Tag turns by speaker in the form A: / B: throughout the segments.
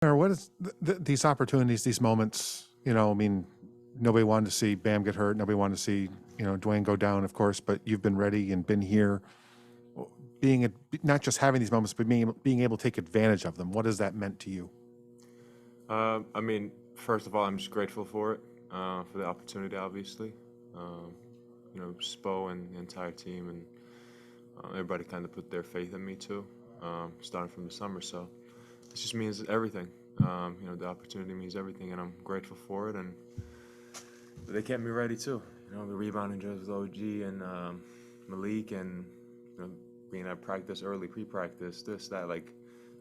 A: Or what is these opportunities, these moments? I mean, nobody wanted to see Bam get hurt. Nobody wanted to see Dwayne go down, of course. But you've been ready and been here, not just having these moments, but being able to take advantage of them. What has that meant to you?
B: I mean, first of all, I'm just grateful for it, for the opportunity, obviously. Um, Spo and the entire team and everybody kind of put their faith in me too, starting from the summer. So it just means everything. The opportunity means everything, and I'm grateful for it. And they kept me ready too. The rebounding drills with OG and Malik, and being at practice early, pre-practice, this, that, like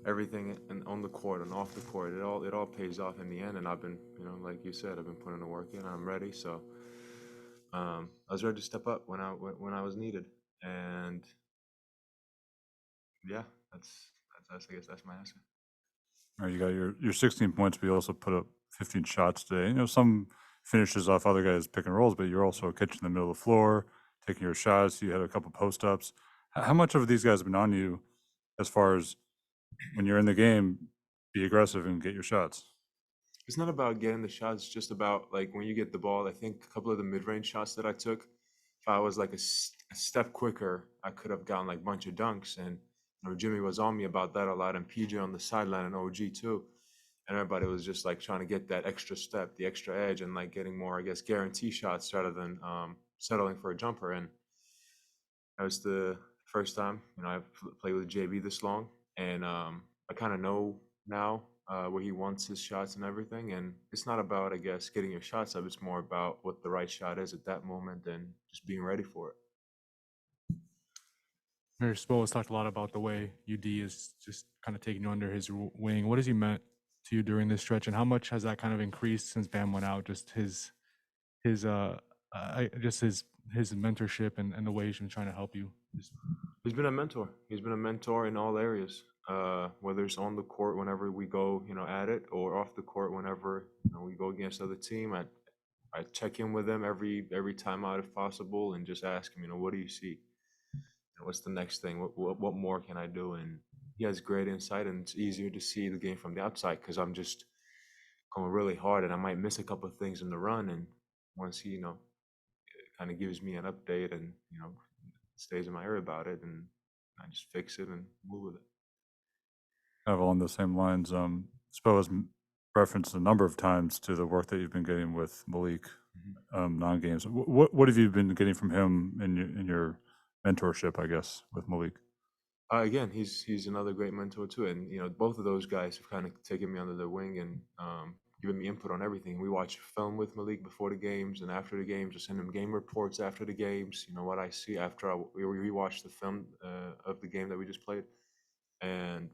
B: everything, and on the court and off the court, it all pays off in the end. And I've been, like you said, I've been putting the work in. I'm ready, so I was ready to step up when I was needed, and yeah, that's I guess that's my answer.
C: All right, you got your 16 points, but you also put up 15 shots today. Some finishes off other guys' pick and rolls, but you're also catching the middle of the floor, taking your shots. You had a couple post ups. How much of these guys have been on you as far as when you're in the game, be aggressive and get your shots?
B: It's not about getting the shots, it's just about like when you get the ball. I think a couple of the mid-range shots that I took, if I was like a step quicker, I could have gotten like a bunch of dunks. And Jimmy was on me about that a lot, and PJ on the sideline, and OG too. And everybody was just like trying to get that extra step, the extra edge, and like getting more, I guess, guarantee shots rather than settling for a jumper. And that was the first time I've played with JB this long, and I kind of know now where he wants his shots and everything. And it's not about, I guess, getting your shots up. It's more about what the right shot is at that moment and just being ready for it.
D: Mayor Spo has talked a lot about the way UD is just kind of taking you under his wing. What has he meant to you during this stretch, and how much has that kind of increased since Bam went out? Just his mentorship and the way he's been trying to help you.
B: He's been a mentor. He's been a mentor in all areas, whether it's on the court whenever we go, at it, or off the court whenever we go against other team. I check in with him every time out if possible, and just ask him, what do you see? What's the next thing? What more can I do? And he has great insight, and it's easier to see the game from the outside because I'm just going really hard, and I might miss a couple of things in the run. And once he, kind of gives me an update and stays in my ear about it, and I just fix it and move with it.
C: Kind of along the same lines, Spo has referenced a number of times to the work that you've been getting with Malik, non-games. What have you been getting from him in your mentorship, I guess, with Malik?
B: Again, he's another great mentor too, and both of those guys have kind of taken me under their wing and given me input on everything. We watch film with Malik before the games and after the games. I send him game reports after the games. What I see after we rewatch the film of the game that we just played, and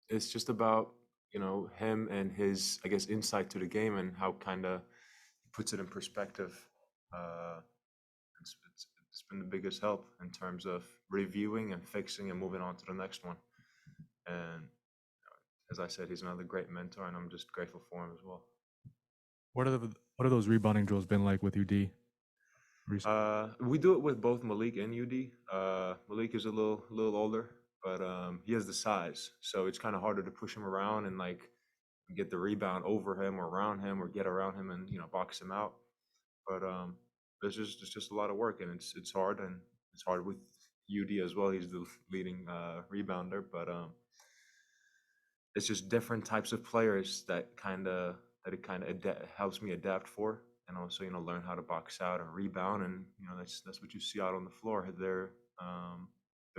B: it's just about him and his, I guess, insight to the game and how kind of he puts it in perspective. Uh, it's been the biggest help in terms of reviewing and fixing and moving on to the next one. And as I said, he's another great mentor, and I'm just grateful for him as well.
D: What are those rebounding drills been like with UD recently?
B: We do it with both Malik and UD. Malik is a little older, but he has the size, so it's kind of harder to push him around and like get the rebound over him or around him or get around him and box him out. But it's just a lot of work, and it's hard, and it's hard with UD as well. He's the leading rebounder, but it's just different types of players that it helps me adapt for, and also learn how to box out and rebound, and that's what you see out on the floor. Their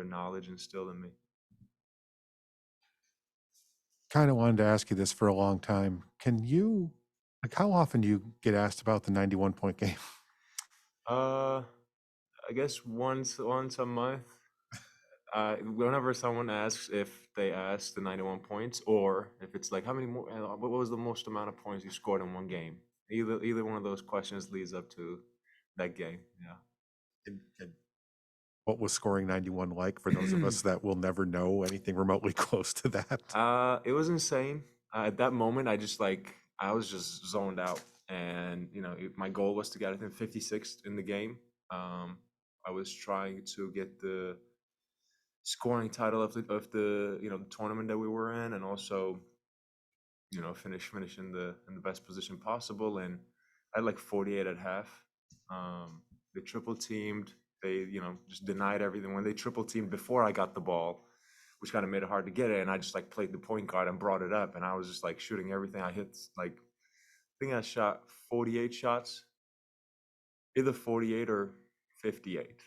B: knowledge instilled in me.
A: Kind of wanted to ask you this for a long time. How often do you get asked about the 91 point game?
B: Uh, I guess once a month. Whenever someone asks if they ask the 91 points, or if it's like how many more, what was the most amount of points you scored in one game? Either one of those questions leads up to that game. Yeah.
A: And what was scoring 91 like for those of us that will never know anything remotely close to that?
B: It was insane. At that moment, I was just zoned out, and my goal was to get, I think, 56 in the game. I was trying to get the scoring title of the the tournament that we were in, and also finish in the best position possible. And I had like 48 at half. They triple teamed. They just denied everything when they triple teamed before I got the ball, which kind of made it hard to get it. And I just like played the point guard and brought it up, and I was just like shooting everything. I hit like I think I shot 48 shots, either 48 or 58.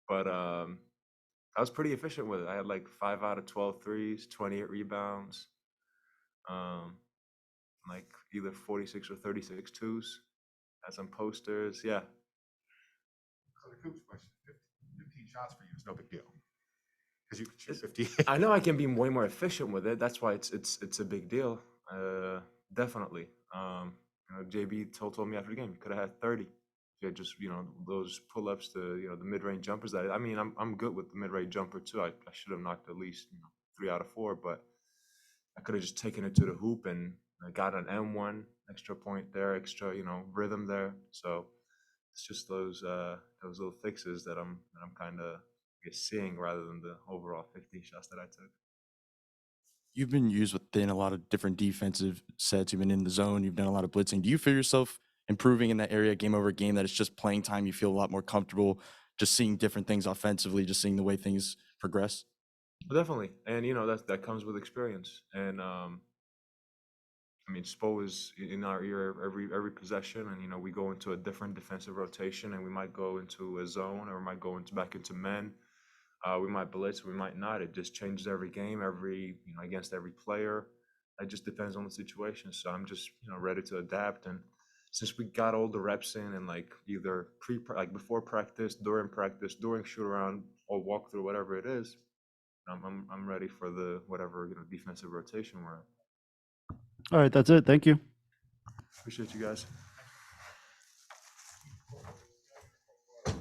B: But I was pretty efficient with it. I had like 5 out of 12 threes, 28 rebounds, um, like either 46 or 36 twos. Had some posters. Yeah.
A: So the Coops question, 15 shots for you is no big deal. Because you can shoot 50.
B: I know I can be way more efficient with it. That's why it's a big deal. Definitely. JB told me after the game, you could have had 30. Yeah, just those pull-ups to the mid-range jumpers. I mean, I'm good with the mid-range jumper too. I should have knocked at least 3 out of 4, but I could have just taken it to the hoop and I got an M1 extra point there, extra rhythm there. So it's just those little fixes that I'm kind of seeing rather than the overall 15 shots that I took.
E: You've been used within a lot of different defensive sets. You've been in the zone. You've done a lot of blitzing. Do you feel yourself improving in that area game over game, that it's just playing time? You feel a lot more comfortable just seeing different things offensively, just seeing the way things progress?
B: Definitely, and that comes with experience. And I mean, Spo is in our ear every possession, and we go into a different defensive rotation, and we might go into a zone, or we might go back into men. We might blitz, we might not. It just changes every game, against every player. It just depends on the situation. So I'm just ready to adapt. And since we got all the reps in, and like either before practice, during shoot around, or walk through, whatever it is, I'm ready for the whatever defensive rotation we're in.
F: All right, that's it. Thank you.
B: Appreciate you guys.